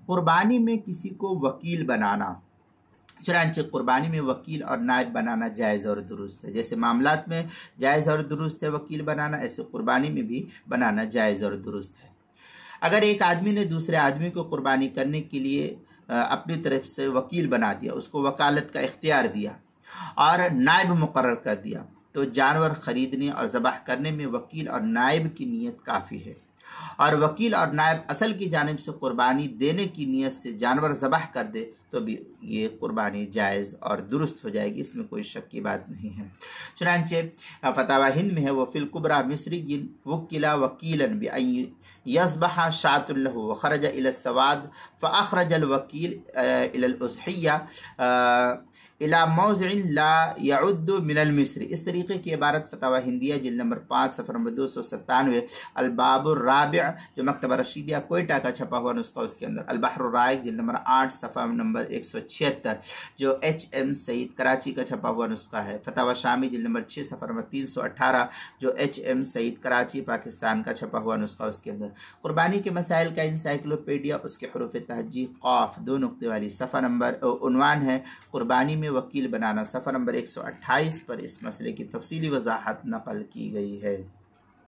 قربانی میں کسی کو وکیل بنانا، چنانچہ قربانی میں وکیل اور نائب بنانا جائز اور درست ہے۔ جیسے معاملات میں جائز اور درست ہے وکیل بنانا، ایسے قربانی میں بھی بنانا جائز اور درست ہے۔ اگر ایک آدمی نے دوسرے آدمی کو قربانی کرنے کے لیے اپنی طرف سے وکیل بنا دیا، اس کو وکالت کا اختیار دیا اور نائب مقرر کر دیا، تو جانور خریدنے اور ذبح کرنے میں وکیل اور نائب کی نیت کافی ہے، اور وکیل اور نائب اصل کی جانب سے قربانی دینے کی نیت سے جانور ذبح کر دے تو بھی یہ قربانی جائز اور درست ہو جائے گی، اس میں کوئی شک کی بات نہیں ہے۔ چنانچہ فتاوی ہند میں ہے وفی الکبریٰ مصری وکلا وکیلا بأن یذبح شاۃ لہ وخرج الی السواد فاخرج الوکیل الی الاضحیہ الی موضع لا یعد من المصری۔ اس طریقے کی عبارت فتاوی ہندیہ جلد نمبر 5 صفحہ نمبر 297 الباب الرابع جو مکتبہ رشیدیہ کوئٹہ کا چھپا ہوا نسخہ، اس کے اندر البحر الرائق جلد نمبر 8 صفحہ نمبر 176 جو ایچ ایم سعید کراچی کا چھپا ہوا نسخہ ہے، فتاوی شامی جلد نمبر 6 صفحہ نمبر 318 جو ایچ ایم سعید کراچی پاکستان کا چھپا ہوا نسخہ، اس کے اندر قربانی کے مسائل کا انسائکلوپیڈیا، اس کے حروف تہجی قاف 2 نقطے والی صفحہ نمبر عنوان ہے قربانی میں وکیل بنانا، صفحہ نمبر 128 پر اس مسئلے کی تفصیلی وضاحت نقل کی گئی ہے۔